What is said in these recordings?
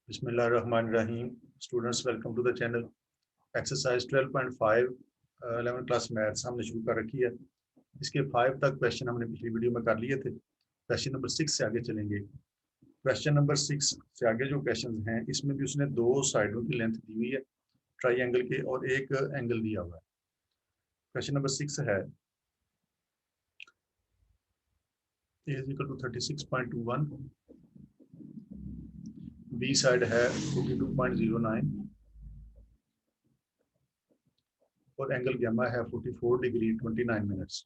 बिस्मिल्लाहिर्रहमानिर्रहीम। Students, welcome to the channel. Exercise 12.5 11 class maths हमने शुरू कर रखी है। इसके 5 तक क्वेश्चन हमने पिछली वीडियो में कर लिए थे। क्वेश्चन नंबर 6 से आगे चलेंगे। क्वेश्चन नंबर 6 से आगे जो क्वेश्चन हैं इसमें भी उसने दो साइडों की लेंथ दी हुई है ट्राइंगल के और एक एंगल दिया हुआ है। क्वेश्चन नंबर 6 है a is equal to 36.21, B side है 42.09 और एंगल गैमा है 44 डिग्री 29 मिनट्स।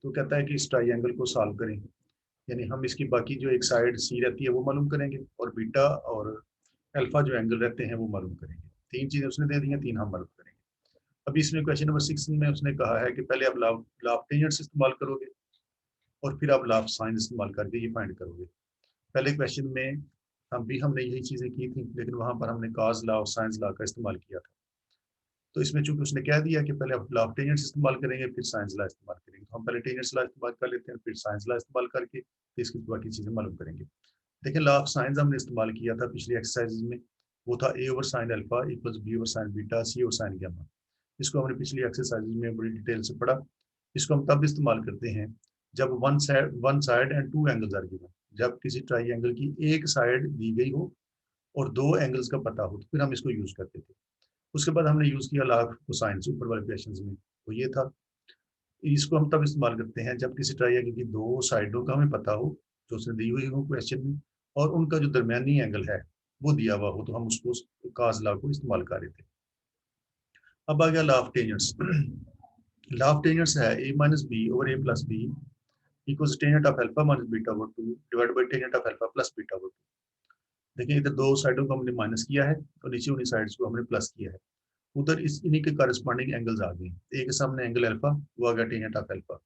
तो कहता है कि इस ट्राइंगल को सॉल्व करें, यानी हम इसकी बाकी जो एक साइड सी रहती है वो मालूम करेंगे और बीटा और अल्फा जो एंगल रहते हैं वो मालूम करेंगे। तीन चीज़ें उसने दे दी हैं, तीन हम मालूम करेंगे। अभी इसमें क्वेश्चन नंबर 6 में उसने कहा है कि पहले आप लाभ टेंजेंट्स इस्तेमाल करोगे और फिर आप लाभ साइन इस्तेमाल करके ये फाइंड करोगे। पहले क्वेश्चन में हमने यही चीज़ें की थी, लेकिन वहाँ पर हमने काज लॉ और साइंस लॉ का इस्तेमाल किया था। तो इसमें चूंकि उसने कह दिया कि पहले आप लॉ ऑफ टेंजेंट्स इस्तेमाल करेंगे फिर साइंस लॉ इस्तेमाल करेंगे, तो हम पहले टेंजेंट्स लॉ इस्तेमाल कर लेते हैं, फिर साइंस लॉ इस्तेमाल करके फिर इसकी बाकी चीज़ें मालूम करेंगे। देखिए, लॉ ऑफ साइंस हमने इस्तेमाल किया था पिछली एक्सरसाइज में, वो था A over sine alpha equals B over sine beta C over sine gamma. इसको हमने पिछली एक्सरसाइज में बड़ी डिटेल से पढ़ा। इसको हम तब इस्तेमाल करते हैं जब one side and two angles are given, जब किसी ट्राइंगल की एक साइड दी गई हो और दो एंगल्स का पता हो, तो फिर हम इसको यूज करते थे। उसके बाद हमने यूज किया लॉ ऑफ कोसाइन ऊपर वाले क्वेश्चंस में, तो ये था। इसको हम तब इस्तेमाल करते हैं जब किसी ट्राइंगल की दो साइडों का हमें पता हो जो उसने दी हुई हो क्वेश्चन में, और उनका जो दरमियानी एंगल है वो दिया हुआ हो, तो हम उसको काज लॉ को इस्तेमाल कर रहे थे। अब आ गया law of tangents. Law of tangents है a minus B over a plus B equals tangent of alpha minus beta over 2 divide by tangent of alpha plus beta over 2। देखिए, इधर दो साइडों को हमने माइनस किया है और नीचे उन्हीं साइड्स को हमने प्लस किया है। उधर इस इन्हीं के करस्पॉन्डिंग एंगल्स आ गए। ए के सामने एंगल अल्फा, वो आ गया टेंजेंट ऑफ अल्फा।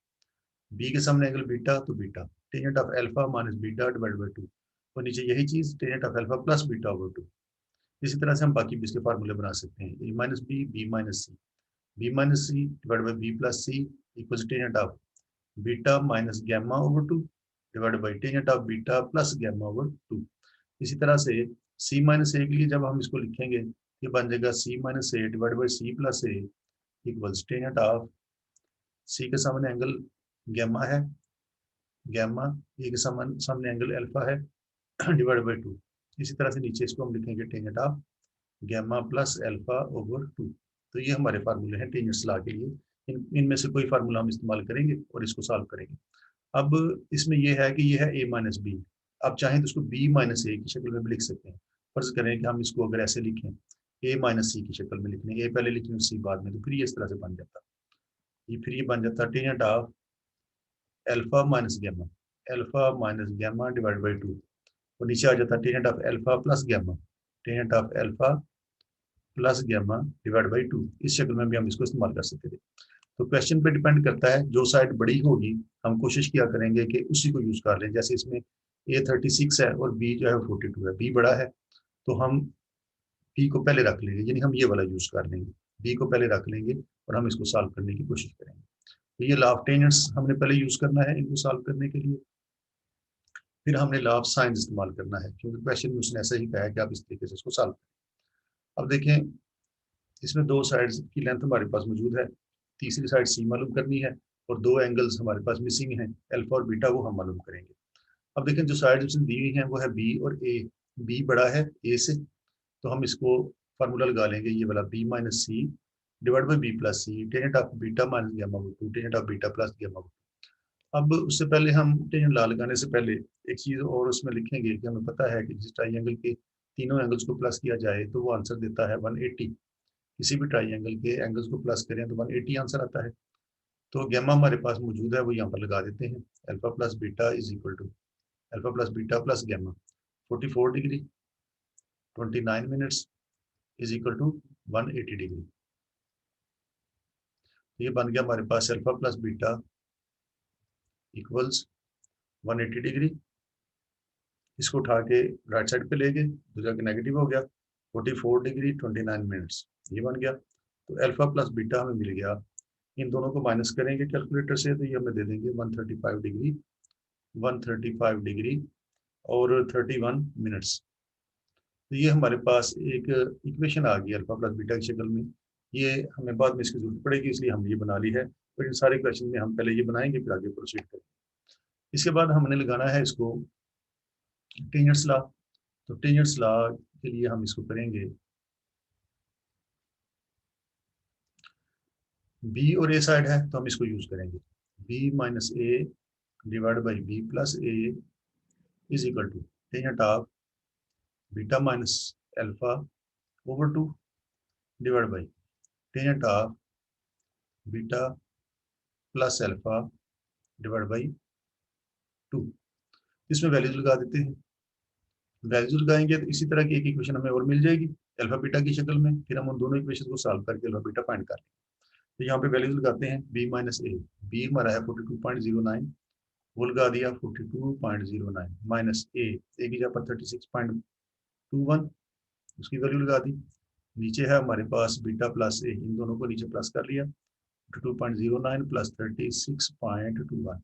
बी के सामने एंगल बीटा, तो beta tangent of alpha minus beta divide by 2, और नीचे यही चीज tangent of alpha plus beta over 2। इसी तरह से हम बाकी भी इसके फार्मूले बना सकते हैं। A minus B minus C, B minus C divide by B plus C equals tangent of beta minus gamma over 2 divide by tangent of beta plus gamma over 2। इसी तरह से सी माइनस ए के लिए जब हम इसको लिखेंगे, ये बन जाएगा C minus A divide by C plus A equals tangent of C के सामने एंगल गैमा है, गैमा, ए के सामने एंगल अल्फा है डिवाइड बाई 2। इसी तरह से नीचे इसको हम लिखेंगे tangent of gamma plus alpha over 2। तो ये हमारे फार्मूले हैं टेंजेंट्स लॉ के लिए। इनमें से कोई फार्मूला हम इस्तेमाल करेंगे और इसको सॉल्व करेंगे। अब इसमें यह है कि यह है ए माइनस बी। आप चाहें तो इसको बी माइनस ए की शक्ल में भी लिख सकते हैं। फर्ज करें कि हम इसको अगर ऐसे लिखें, ए माइनस सी की शक्ल में लिखने, ए पहले लिखने सी बाद में, तो फिर ये इस तरह से बन जाता। ये फिर ये बन जाता tangent of alpha minus gamma, alpha minus gamma divide by 2, और नीचे आ जाता tangent of alpha plus gamma, tangent of alpha plus gamma divide by 2। इस शक्ल में भी हम इसको इस्तेमाल कर सकते थे। तो क्वेश्चन पे डिपेंड करता है, जो साइड बड़ी होगी हम कोशिश किया करेंगे कि उसी को यूज कर लें। जैसे इसमें A36 है और B जो है 42 है, B बड़ा है तो हम B को पहले रख लेंगे, यानी हम ये वाला यूज कर लेंगे, B को पहले रख लेंगे और हम इसको सॉल्व करने की कोशिश करेंगे। तो ये लॉ ऑफ टेंजेंट्स हमने पहले यूज करना है इनको सॉल्व करने के लिए, फिर हमने लॉ ऑफ साइंस इस्तेमाल करना है, क्योंकि क्वेश्चन में उसने ऐसा ही कहा है कि आप इस तरीके से इसको सॉल्व करें। अब देखें, इसमें दो साइड्स की लेंथ हमारे पास मौजूद है, तीसरी साइड सी मालूम करनी है, और दो एंगल्स हमारे पास मिसिंग हैं, अल्फा और बीटा, वो हम मालूम करेंगे। अब देखें, जो साइड उसने दी हुई हैं वो है बी और ए। बी बड़ा है ए से, तो हम इसको फार्मूला लगा लेंगे, ये वाला B minus C divide by B plus C tangent of beta minus gamma by 2 tangent of beta plus gamma by 2। अब उससे पहले हम टेंजेंट ला लगाने से पहले एक चीज़ और उसमें लिखेंगे कि हमें पता है कि जिस ट्राइंगल के तीनों एंगल्स को प्लस किया जाए तो वो आंसर देता है 180। किसी भी ट्राइंगल के एंगल्स को प्लस करें तो 180 आंसर आता है। तो गैमा हमारे पास मौजूद है, वो यहाँ पर लगा देते हैं। Alpha plus beta is equal to alpha plus beta plus gamma 44 degree 29 minutes is equal to 180 degree. तो ये बन गया हमारे पास alpha plus beta equals 180 degree. इसको उठा के राइट साइड पे ले गए तो जाके नेगेटिव हो गया, 44 डिग्री 29 मिनट्स ये बन गया। तो अल्फा प्लस बीटा हमें मिल गया। इन दोनों को माइनस करेंगे कैलकुलेटर से तो ये हमें दे देंगे 135 डिग्री, 135 डिग्री और 31 मिनट्स। तो ये हमारे पास एक इक्वेशन आ गई अल्फा प्लस बीटा की शक्ल में। ये हमें बाद में इसकी जरूरत पड़ेगी, इसलिए हमने ये बना ली है। तो इन सारे क्वेश्चन में हम पहले ये बनाएंगे, फिर आगे प्रोसीड करेंगे। इसके बाद हमने लगाना है इसको टेंजेंट्स लॉ। तो टेंजेंट्स लॉ के लिए हम इसको करेंगे, बी और ए साइड है तो हम इसको यूज करेंगे, B minus A divide by B plus A is equal to tangent of beta minus alpha over 2 divide by tangent of beta plus alpha divide by 2। इसमें वैल्यूज लगा देते हैं। वैल्यूज लगाएंगे तो इसी तरह की एक इक्वेशन हमें और मिल जाएगी अल्फा बीटा की शक्ल में। फिर हम उन दोनों इक्वेशन को सॉल्व करके अल्फा बीटा फाइंड कर लेंगे। तो यहाँ पे वैल्यूज लगाते हैं, बी माइनस ए, बी हमारा है 42.09, वो लगा दिया 42.09 माइनस ए की जगह पर 36.21, उसकी वैल्यू लगा दी। नीचे है हमारे पास बीटा प्लस ए, इन दोनों को नीचे प्लस कर लिया, 42.09 प्लस 36.21,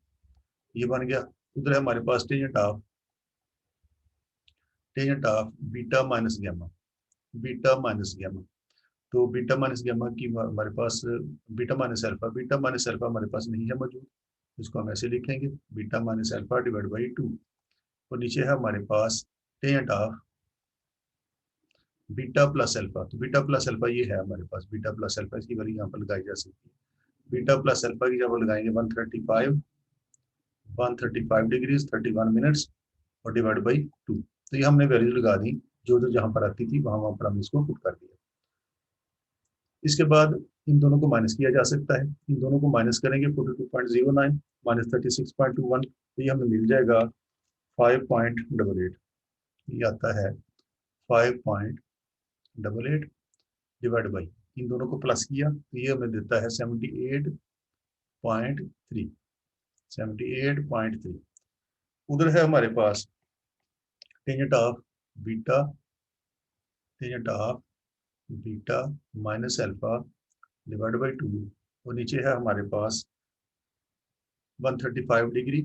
ये बन गया। उधर है हमारे पास tangent of beta minus gamma, beta minus gamma. तो बीटा माइनस गैमा की हमारे पास बीटा माइनस अल्फा हमारे पास नहीं है मौजूद, इसको हम ऐसे लिखेंगे, beta minus alpha divide by 2। और नीचे है हमारे पास tangent of beta plus alpha. तो बीटा प्लस अल्फा ये है हमारे पास, बीटा प्लस अल्फा, इसकी वैल्यू यहाँ पर लगाई जा सकती है। बीटा प्लस अल्फा की जब लगाएंगे 135 डिग्रीज 31 मिनट्स और डिवाइड बाई 2। तो ये हमने वैल्यू लगा दी, जो जो जहाँ पर आती थी वहाँ पर हमने इसको पुट कर दिया। इसके बाद इन दोनों को माइनस किया जा सकता है, इन दोनों को माइनस करेंगे 42.09 माइनस 36.21, तो ये हमें मिल जाएगा 5.88, ये आता है 5.88 डिवाइड बाई, इन दोनों को प्लस किया तो ये हमें देता है 78.3, 78.3। उधर है हमारे पास tangent of beta, tangent of beta minus alpha divide by 2, और नीचे है हमारे पास 135 डिग्री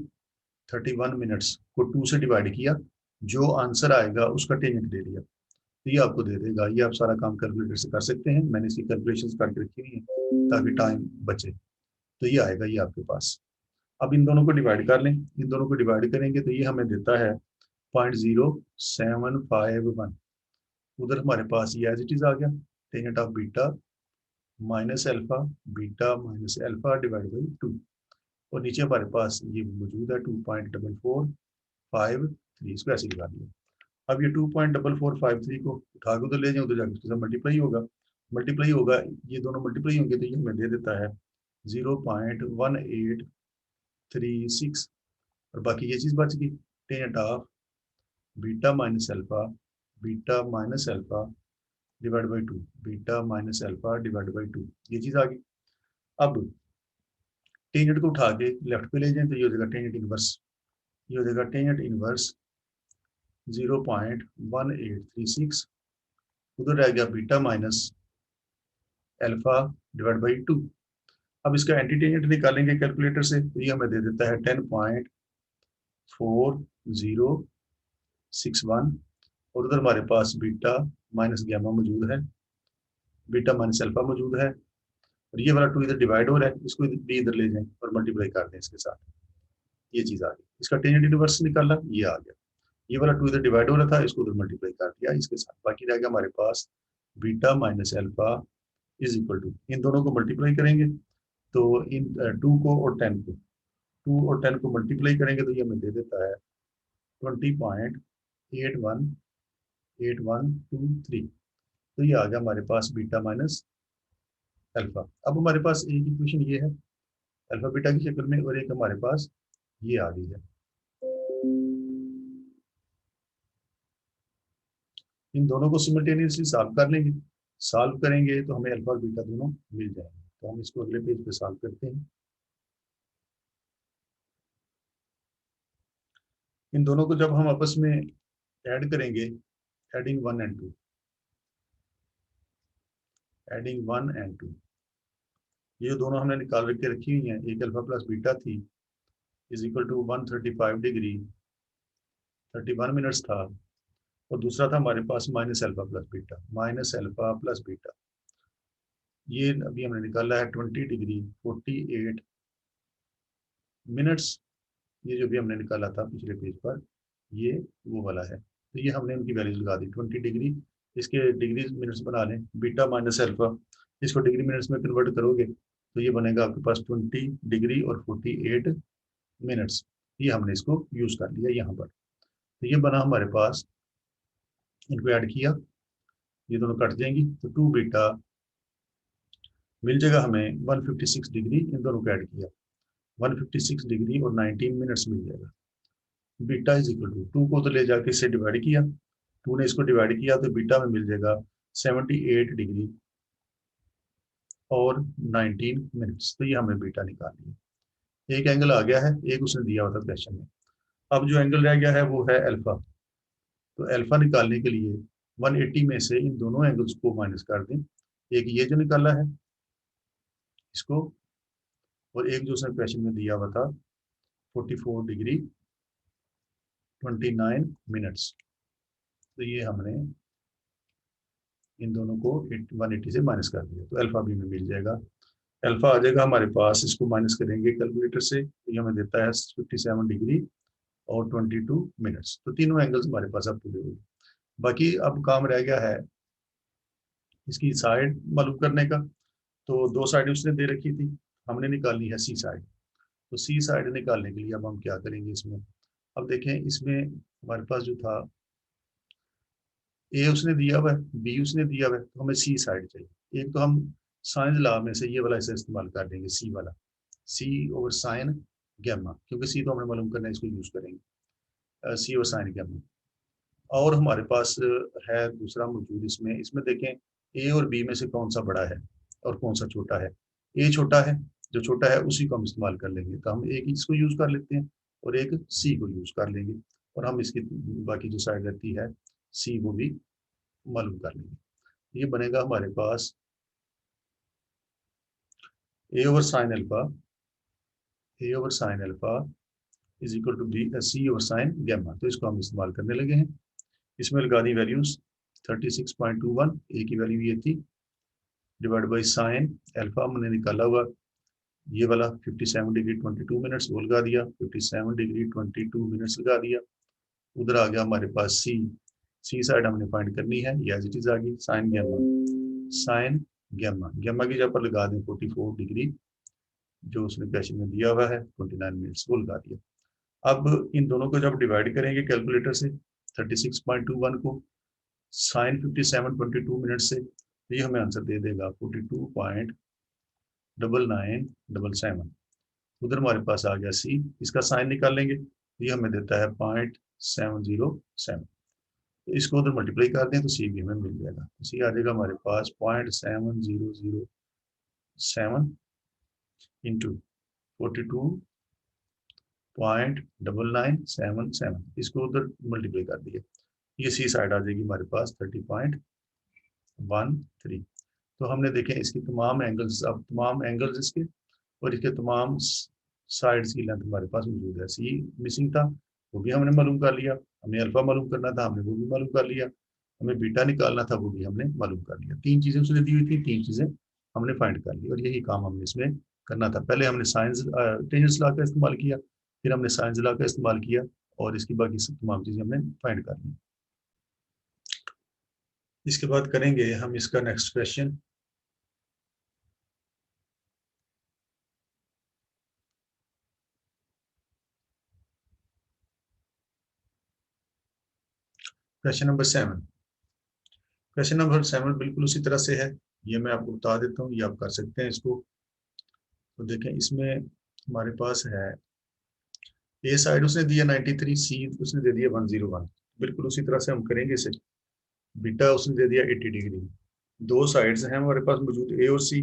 31 मिनट्स को 2 से डिवाइड किया, जो आंसर आएगा उसका टेंजेंट दे दिया, तो ये आपको दे देगा। ये आप सारा काम कैलकुलेटर से कर सकते हैं, मैंने इसकी कैलकुलेशंस करके रखी हुई है ताकि टाइम बचे। तो ये आएगा ये आपके पास। अब इन दोनों को डिवाइड कर लें, इन दोनों को डिवाइड करेंगे तो ये हमें देता है 0.0751। उधर हमारे पास ये एज इट इज आ गया, tangent of beta minus alpha, beta minus alpha divide by 2, और नीचे हमारे पास ये मौजूद है 2.4453, इसको ऐसे लगा दिया। अब ये 2.4453 को उठा के उधर ले जाए, उधर जाकर उसके साथ मल्टीप्लाई होगा, मल्टीप्लाई होगा, ये दोनों मल्टीप्लाई होंगे तो ये हमें दे देता है 0.1836, और बाकी ये चीज़ बच गई, tangent of beta minus alpha, beta minus alpha divide by 2, beta minus alpha divide by 2, ये चीज़ आ गई। अब टेंजेंट को उठा के लेफ्ट पे ले जाएं तो ये हो जाएगा टेंजेंट इनवर्स, ये हो जाएगा टेंजेंट इनवर्स 0.1836, उधर रह गया beta minus alpha divide by 2। अब इसका एंटी टेंजेंट निकालेंगे कैलकुलेटर से तो ये हमें दे देता है 10.4061, और उधर हमारे पास बीटा माइनस गैमा मौजूद है, बीटा माइनस अल्फा मौजूद है, और ये वाला 2 इधर डिवाइड हो रहा है, इसको भी इधर ले जाएं और मल्टीप्लाई कर दें इसके साथ, ये चीज़ आ गई। इसका टेंजेंट इनवर्स निकाला, ये आ गया। ये वाला 2 इधर डिवाइड हो रहा था, इसको उधर मल्टीप्लाई कर दिया इसके साथ, बाकी रह गया हमारे पास beta minus alpha is equal to, इन दोनों को मल्टीप्लाई करेंगे तो इन 2 को और 10 को, 2 और 10 को मल्टीप्लाई करेंगे तो ये हमें दे देता है 20.818123। तो ये आ गया हमारे पास बीटा माइनस अल्फा। अब हमारे पास एक इक्वेशन ये है अल्फा बीटा की शक्ल में, और एक हमारे पास ये आ गई है। इन दोनों को सिमल्टेनियसली सॉल्व कर लेंगे, सॉल्व करेंगे तो हमें अल्फा और बीटा दोनों मिल जाएंगे। तो हम इसको अगले पेज पे सॉल्व करते हैं। इन दोनों को जब हम आपस में ऐड करेंगे, एडिंग 1 एंड 2, एडिंग 1 एंड 2, ये दोनों हमने निकाल के रखी हुई हैं, एक अल्फा प्लस बीटा थी is equal to 135 degree 31 minutes था, और दूसरा था हमारे पास minus alpha plus beta, minus alpha plus beta. ये अभी हमने निकाला है 20 डिग्री 48 मिनट्स। ये जो भी हमने निकाला था पिछले पेज पर, ये वो वाला है। तो ये हमने उनकी वैल्यूज लगा दी 20 डिग्री, इसके डिग्री मिनट्स बना लें, बीटा माइनस अल्फा, इसको डिग्री मिनट्स में कन्वर्ट करोगे तो ये बनेगा आपके पास 20 डिग्री और 48 मिनट्स। ये हमने इसको यूज कर लिया यहाँ पर। तो ये बना हमारे पास, इनको ऐड किया, ये दोनों कट जाएंगी तो 2 बीटा मिल जाएगा हमें 156 डिग्री, इन दोनों को ऐड किया 156 डिग्री और 19 मिनट्स मिल जाएगा। बीटा इज इक्वल टू 2 को तो ले जाके इससे डिवाइड किया, 2 ने इसको डिवाइड किया तो बीटा में मिल जाएगा 78 डिग्री और 19 मिनट्स। तो ये हमें बीटा निकाल लिया। एक एंगल आ गया है, एक उसने दिया हुआ था क्वेश्चन में। अब जो एंगल रह गया है वो है अल्फा। तो अल्फा निकालने के लिए 180 में से इन दोनों एंगल्स को माइनस कर दें, एक ये जो निकाला है इसको, और एक जो उसने क्वेश्चन में दिया हुआ था 44 डिग्री 29 मिनट्स। तो ये हमने इन दोनों को 180 से माइनस कर दिया, तो अल्फा भी में मिल जाएगा। अल्फा आ जाएगा हमारे पास, इसको माइनस करेंगे कैलकुलेटर से, तो ये हमें देता है 57 डिग्री और 22 मिनट्स। तो तीनों एंगल्स हमारे पास अब पूरे हो गए। बाकी अब काम रह गया है इसकी साइड मालूम करने का। तो दो साइड उसने दे रखी थी, हमने निकालनी है सी साइड। तो सी साइड निकालने के लिए अब हम क्या करेंगे इसमें, अब देखें इसमें हमारे पास जो था ए उसने दिया हुआ है, बी उसने दिया हुआ है, तो हमें सी साइड चाहिए। एक तो हम साइन लॉ में से ये वाला इसे इस्तेमाल कर देंगे, सी वाला, सी ओवर साइन गैमा, क्योंकि सी तो हमने मालूम करना है, इसको यूज करेंगे सी ओवर साइन गैमा। और हमारे पास है दूसरा मौजूद इसमें, इसमें देखें ए और बी में से कौन सा बड़ा है और कौन सा छोटा है। ए छोटा है, जो छोटा है उसी को हम इस्तेमाल कर लेंगे, तो हम एक इसको यूज कर लेते हैं और एक सी को यूज कर लेंगे, और हम इसकी बाकी जो साइड रहती है सी वो भी मालूम कर लेंगे। ये बनेगा हमारे पास A over sine alpha, A over sine alpha is equal to B C over sine gamma. तो इसको हम इस्तेमाल करने लगे हैं। इसमें लगा दी वैल्यूज 36.21, ए की वैल्यू ये थी, डिवाइड बाई साइन अल्फा हमने निकाला हुआ ये वाला 57 डिग्री 22 मिनट्स, वो लगा दिया, 57 डिग्री 22 मिनट्स लगा दिया। उधर आ गया हमारे पास सी, सी साइड हमने फाइंड करनी है, ये एज इट इज आ गई sine gamma, sine gamma, gamma की जगह पर लगा दें 44 डिग्री जो उसने क्वेश्चन में दिया हुआ है 29 मिनट्स, वो लगा दिया। अब इन दोनों को जब डिवाइड करेंगे कैलकुलेटर से 36.21 को साइन 57.22 मिनट से, तो ये हमें आंसर दे देगा 42.9977। उधर हमारे पास आ गया सी, इसका साइन निकाल लेंगे, ये हमें देता है 0.707। तो इसको उधर मल्टीप्लाई कर दें तो सी भी हमें मिल जाएगा। तो सी आ जाएगा हमारे पास 0.7007 इंटू 42.9977, इसको उधर मल्टीप्लाई कर दिया, ये सी साइड आ जाएगी हमारे पास 30.13। तो हमने देखें इसकी तमाम एंगल्स, अब तमाम एंगल्स इसके और इसके तमाम साइड्स की लेंथ हमारे पास मौजूद है। सी मिसिंग था, वो भी हमने मालूम कर लिया, हमें अल्फा मालूम करना था, हमने वो भी मालूम कर लिया, हमें बीटा निकालना था, वो भी हमने मालूम कर लिया। तीन चीज़ें उसने दी हुई थी, तीन चीज़ें हमने फाइंड कर ली, और यही काम हमने इसमें करना था। पहले हमने साइंस टेंजेंस लॉ का इस्तेमाल किया, फिर हमने साइंस लॉ का इस्तेमाल किया, और इसकी बाकी सब तमाम चीज़ें हमने फाइंड कर ली। इसके बाद करेंगे हम इसका next question. Question number 7, question number 7 बिल्कुल उसी तरह से है, ये मैं आपको बता देता हूँ, ये आप कर सकते हैं इसको। तो देखें इसमें हमारे पास है ए साइड उसने दिया 93, सी उसने दे दिया 101, बिल्कुल उसी तरह से हम करेंगे इसे। बीटा उसने दे दिया 80 डिग्री, दो साइड्स हैं हमारे पास मौजूद ए और सी,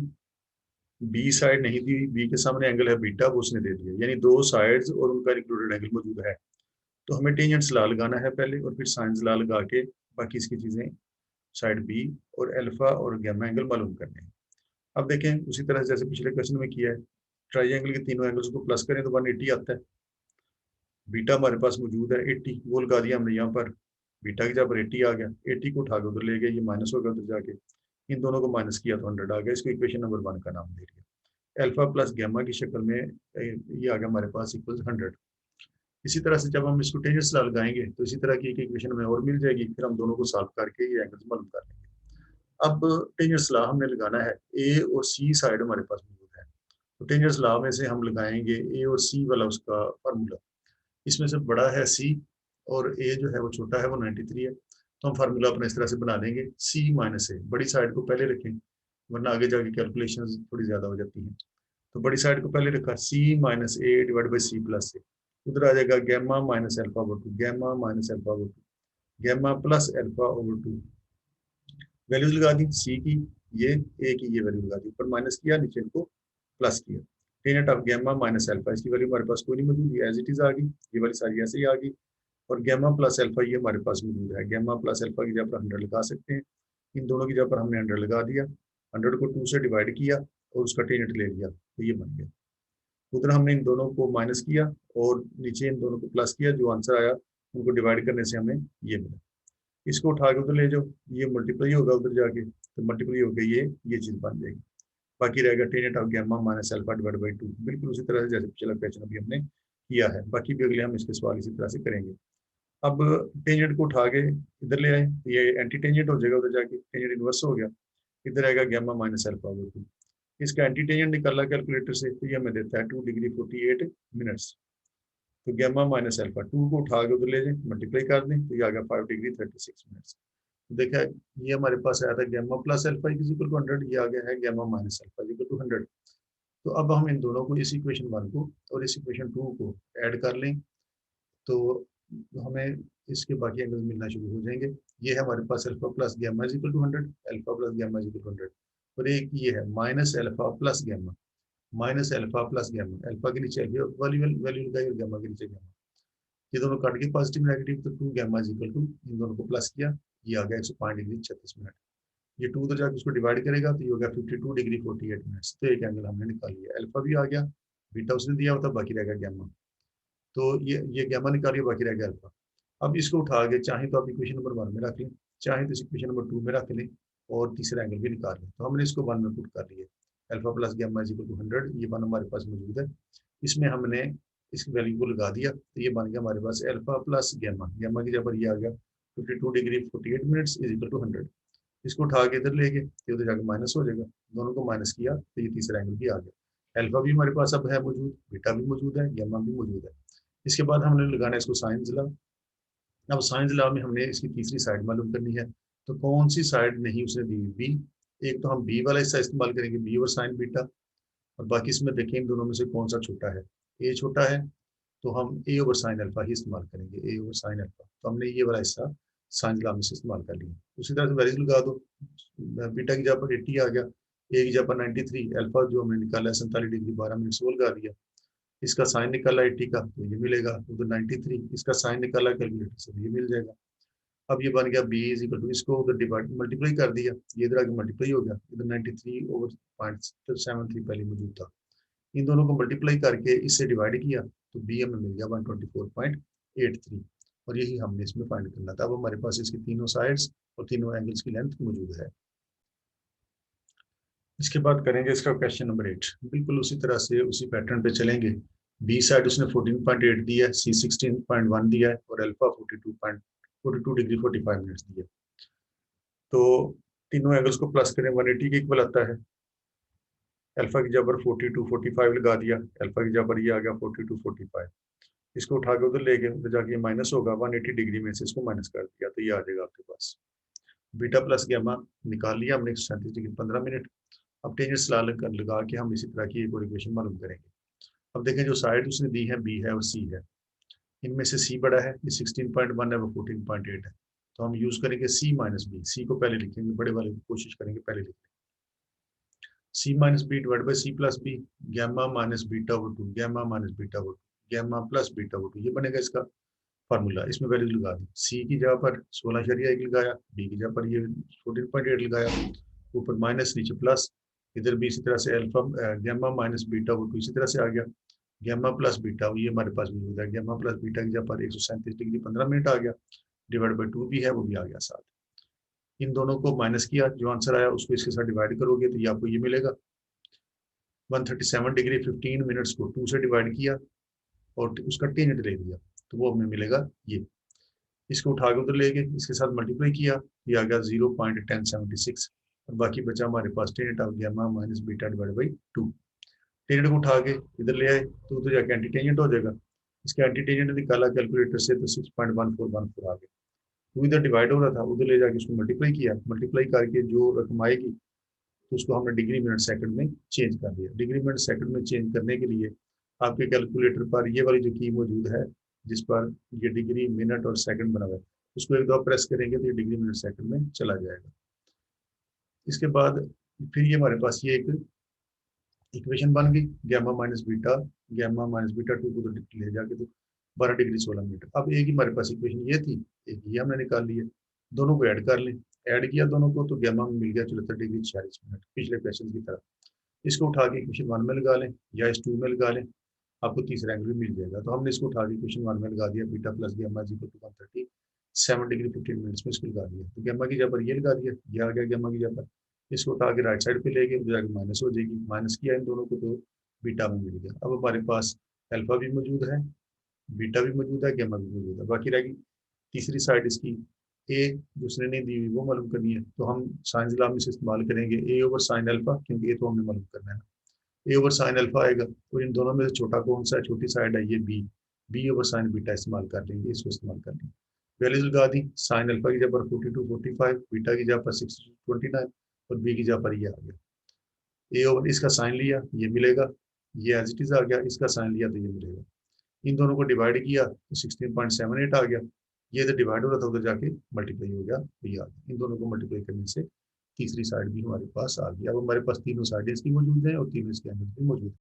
बी साइड नहीं दी, बी के सामने एंगल है बीटा, वो उसने दे दिया, यानी दो साइड्स और उनका इंक्लूडेड एंगल मौजूद है। तो हमें टेंजेंट्स ला लगाना है पहले, और फिर साइंस ला लगा के बाकी इसकी चीज़ें साइड बी और अल्फा और गैमा एंगल मालूम करने हैं। अब देखें उसी तरह जैसे पिछले क्वेश्चन में किया है, ट्राइंगल के तीनों एंगल्स को प्लस करें तो 180 आता है, बीटा हमारे पास मौजूद है 80, वो लगा दिया हमने यहाँ पर, बीटा की जगह पर 80 आ गया, 80 को उठा के उधर ले गए, ये माइनस हो गया उधर जाके, इन दोनों को माइनस किया तो 100 आ गया। इसको इक्वेशन नंबर 1 का नाम दे दिया। अल्फा प्लस गैमा की शक्ल में ये आ गया हमारे पास इक्वल 100। इसी तरह से जब हम इसको टेंजेंट ला लगाएंगे तो इसी तरह की एक इक्वेशन हमें और मिल जाएगी, फिर हम दोनों को सॉल्व करके ये एंगल्स मालूम कर लेंगे। अब टेंजेंट ला हमने लगाना है, ए और सी साइड हमारे पास मौजूद है, तो टेंजेंट ला में से हम लगाएंगे ए और सी वाला उसका फार्मूला। इसमें से बड़ा है सी और ए जो है वो छोटा है, वो 93 है। तो हम फार्मूला अपने इस तरह से बना देंगे, सी माइनस ए, बड़ी साइड को पहले रखें वरना आगे जाके कैलकुलेशन थोड़ी ज़्यादा हो जाती हैं। तो बड़ी साइड को पहले रखा, C minus A divide by C plus A, उधर आ जाएगा gamma minus alpha over 2, gamma minus alpha over 2, gamma plus alpha over 2। Values लगा दी सी की, ये ए की ये वैल्यू लगा दी, ऊपर माइनस किया, नीचे इनको प्लस किया। Tan of gamma minus alpha, इसकी वैल्यू हमारे पास कोई नहीं मौजूद, एज इट इज आ गई, ये वाली सारी ऐसे ही आ गई। और गैमा प्लस एल्फा ये हमारे पास मौजूद है, गैमा प्लस एल्फा की जगह पर 100 लगा सकते हैं, इन दोनों की जगह पर हमने 100 लगा दिया, 100 को 2 से डिवाइड किया और उसका टेनेट ले लिया, तो ये बन गया। उधर हमने इन दोनों को माइनस किया और नीचे इन दोनों को प्लस किया, जो आंसर आया उनको डिवाइड करने से हमें ये मिला। इसको उठा के उधर ले जाओ, ये मल्टीप्लाई होगा उधर जाके, तो मल्टीप्लाई होकर ये चीज़ बन जाएगी। बाकी रहेगा tan of gamma minus alpha divide by 2, बिल्कुल उसी तरह से जैसे पिछला क्वेश्चन अभी हमने किया है। बाकी भी अगले हम इसके सवाल इसी तरह से करेंगे। अब टेंजेंट को उठा के इधर ले आए, ये एंटी टेंजेंट हो जाएगा, उधर जाके टेंजेंट इनवर्स हो गया, इधर आएगा गैमा माइनस अल्फा बाई 2। इसका एंटी टेंजेंट निकाला कैलकुलेटर से, तो ये हमें देता है 2 डिग्री 48 मिनट्स। तो गैमा माइनस अल्फा 2 को उठा के उधर ले जाए, मल्टीप्लाई कर दें, तो ये आ गया 5 डिग्री 36 मिनट्स। देखा ये हमारे पास आया था gamma plus alpha equal to 100, ये आ गया है gamma minus alpha equal to 100। तो अब हम इन दोनों को, इस इक्वेशन 1 को और इस इक्वेशन 2 को ऐड कर लें, तो हमें इसके बाकी एंगल्स मिलना शुरू हो जाएंगे। ये है हमारे पास alpha plus gamma equal to 100, alpha plus gamma equal to 100, और एक ये है minus alpha plus gamma, minus alpha plus gamma, alpha के नीचे अल्फा वाली वैल्यू लगाई और गैमा के नीचे गैमा, ये दोनों कट के पॉजिटिव नेगेटिव, तो 2 गैमा इक्वल टू, इन दोनों को प्लस किया, ये आ गया 105 डिग्री 36 मिनट। ये 2 तो जाकर उसको डिवाइड करेगा तो ये होगा 52 डिग्री 48 मिनट्स। तो एक एंगल हमने निकाल लिया, अल्फा भी आ गया, बीटा उसने दिया होता, बाकी रहेगा गैमा। तो ये गैमा निकालिए, बाकी रहेगा अल्फा। अब इसको उठा के चाहे तो आप इक्वेशन नंबर 1 में रख लें, चाहे तो इस इक्वेशन नंबर 2 में रख लें और तीसरा एंगल भी निकाल लें। तो हमने इसको 1 में पुट कर लिया, alpha plus gamma equal to 100, ये 1 हमारे पास मौजूद है, इसमें हमने इस वैल्यू को लगा दिया, तो ये बन गया हमारे पास अल्फा प्लस गैमा, गैमा की जगह पर ये आ गया 52 degree 48 minutes is equal to 100। इसको उठा के इधर ले गए, तो उधर जाकर माइनस हो जाएगा, दोनों को माइनस किया तो ये तीसरा एंगल भी आ गया। अल्फा भी हमारे पास अब है मौजूद, बीटा भी मौजूद है, गैमा भी मौजूद है। इसके बाद हमने लगाना है इसको साइंस लॉ। अब साइंस लॉ में हमने इसकी तीसरी साइड मालूम करनी है, तो कौन सी साइड नहीं उसने दी, बी। एक तो हम बी वाला हिस्सा इस्तेमाल करेंगे, बी और साइन बीटा, और बाकी इसमें देखें इन दोनों में से कौन सा छोटा है, ए छोटा है, तो हम ए ओवर साइन अल्फा ही इस्तेमाल करेंगे, ए ओवर साइन अल्फा। तो हमने ये वाला हिस्सा साइंस लॉ में से इस्तेमाल कर लिया। उसी तरह से वैल्यूज लगा दो, बीटा की जगह पर 80 आ गया, ए की जगह पर 93, अल्फा जो हमने निकाला है 47 डिग्री 12 मिनट 16 लगा दिया, इसका साइन निकाला 80 का तो ये मिलेगा, उधर 93, इसका साइन निकाला कैलकुलेटर से ये मिल जाएगा। अब ये बन गया बी इज इक्वल टू, इसको उधर डिवाइड मल्टीप्लाई कर दिया, ये इधर आगे मल्टीप्लाई हो गया, इधर 93 ओवर 0.73 पहले मौजूद था, इन दोनों को मल्टीप्लाई करके इससे डिवाइड किया, तो बी हमें मिल गया 124.83, और यही हमने इसमें फाइंड करना था। अब हमारे पास इसकी तीनों साइड्स और तीनों एंगल्स की लेंथ मौजूद है। इसके बाद करेंगे इसका क्वेश्चन नंबर 8, बिल्कुल उसी तरह से उसी पैटर्न पे चलेंगे। बी साइड उसने 14.8 दिया है, सी 16.1 दिया है और अल्फा 42 डिग्री 45 मिनट्स दिया। तो तीनों एंगल्स को प्लस करें, 180 के इक्वल आता है। अल्फा की जगह पर 42 45 लगा दिया, अल्फा की जगह पर ये आ गया 42 45, इसको उठा के उधर ले गए, उधर जाके माइनस होगा, 180 डिग्री में से इसको माइनस कर दिया, तो ये आ जाएगा आपके पास। बीटा प्लस गैमा निकाल लिया हमने 137 डिग्री 15 मिनट। अब टेंजेंट लगा के हम इसी तरह की एक और इक्वेशन मालूम करेंगे। अब देखें जो साइड उसने दी है बी है और सी है, इनमें से सी बड़ा है, ये 16.1 है, वो 14.8 है, तो हम यूज करेंगे सी माइनस बी, सी को पहले लिखेंगे, बड़े वाले की कोशिश करेंगे पहले लिखने। C minus B divide by C plus B, gamma minus beta over 2, gamma minus beta over 2, gamma plus beta over 2, ये बनेगा इसका फार्मूला। इसमें वैल्यू लगा दी, सी की जगह पर 16.1 लगाया, बी की जगह पर ये 14.8 लगाया, ऊपर माइनस नीचे प्लस, इधर भी इसी तरह से alpha gamma minus beta over 2 इसी तरह से आ गया, गैमा प्लस बीटा ये हमारे पास मौजूद है, गैमा प्लस बीटा की जगह पर 137 डिग्री 15 मिनट आ गया, डिवाइड बाई 2 भी है, वो भी आ गया साथ। इन दोनों को माइनस किया, जो आंसर आया उसको इसके साथ डिवाइड करोगे तो ये आपको ये मिलेगा। 137 डिग्री 15 मिनट्स को 2 से डिवाइड किया और उसका टेंजेंट ले लिया, तो वो हमें मिलेगा ये। इसको उठा के उधर ले गए, इसके साथ मल्टीप्लाई किया, ये आ गया 0.1076, और बाकी बचा हमारे पास tangent of gamma minus beta divide by 2। Tangent को उठा के इधर ले आए तो उधर जाके एंटी टेंजेंट हो जाएगा। इसका एंटी टेंजेंट निकाला कैलकुलेटर से तो 6.1414 आ गया। तो इधर डिवाइड हो रहा था, उधर ले जाके उसको मल्टीप्लाई किया, मल्टीप्लाई करके जो रकम आएगी तो उसको हमने डिग्री मिनट सेकंड में चेंज कर दिया। डिग्री मिनट सेकंड में चेंज करने के लिए आपके कैलकुलेटर पर ये वाली जो की मौजूद है, जिस पर ये डिग्री मिनट और सेकंड बना हुआ है, उसको एक दो प्रेस करेंगे तो ये डिग्री मिनट सेकंड में चला जाएगा। इसके बाद फिर ये हमारे पास ये एक इक्वेशन बन गई, गैमा माइनस बीटा 2 को तो ले जाके तो 12 डिग्री 16 मिनट। अब एक ही हमारे पास इक्वेशन ये थी, एक ये हमने निकाल ली है, दोनों को ऐड कर लें। ऐड किया दोनों को तो गैमा में मिल गया 74 डिग्री 46 मिनट, पिछले क्वेश्चन की तरह। इसको उठा के इक्वेशन 1 में लगा लें या इस 2 में लगा लें, आपको तीसरा एंगल भी मिल जाएगा। तो हमने इसको उठा के इक्वेशन 1 में लगा दिया, beta plus gamma is equal to 137 degree 15 minutes में इसको लगा दिया, तो गैमा की जगह पर ये लगा दिया, ये आ गया गैमा की जगह पर। इसको उठा के राइट साइड पे ले गए, जाके माइनस हो जाएगी, माइनस किया इन दोनों को तो बीटा में मिल गया। अब हमारे पास अल्फा भी मौजूद है, बीटा भी मौजूद है, गैमा भी मौजूद है। बाकी रहेगी तीसरी साइड इसकी ए, दूसरे ने दी हुई वो मालूम करनी है, तो हम साइन लॉ में से इस्तेमाल करेंगे ए ओवर साइन अल्फा, क्योंकि ए तो हमने मालूम करना है ना। ए ओवर साइन अल्फा आएगा, तो इन दोनों में से छोटा कौन सा है, छोटी साइड है ये B, B over sine beta इस्तेमाल कर लेंगे, इसको इस्तेमाल कर लेंगे। वैल्यूज लगा दी, साइन अल्फा की जगह पर 42 45, बीटा की जगह पर 60 29 और बी की जगह पर ये आ गया। ए ओवर इसका साइन लिया, ये मिलेगा, ये एज इट इज आ गया, इसका साइन लिया तो ये मिलेगा। इन दोनों को डिवाइड किया तो 16.78 आ गया, ये इधर डिवाइड हो रहा था उधर जाके मल्टीप्लाई हो गया, तो ये आ गया। इन दोनों को मल्टीप्लाई करने से तीसरी साइड भी हमारे पास आ गई। अब हमारे पास तीनों साइड इसकी मौजूद है और तीनों इसके एंगल भी मौजूद है।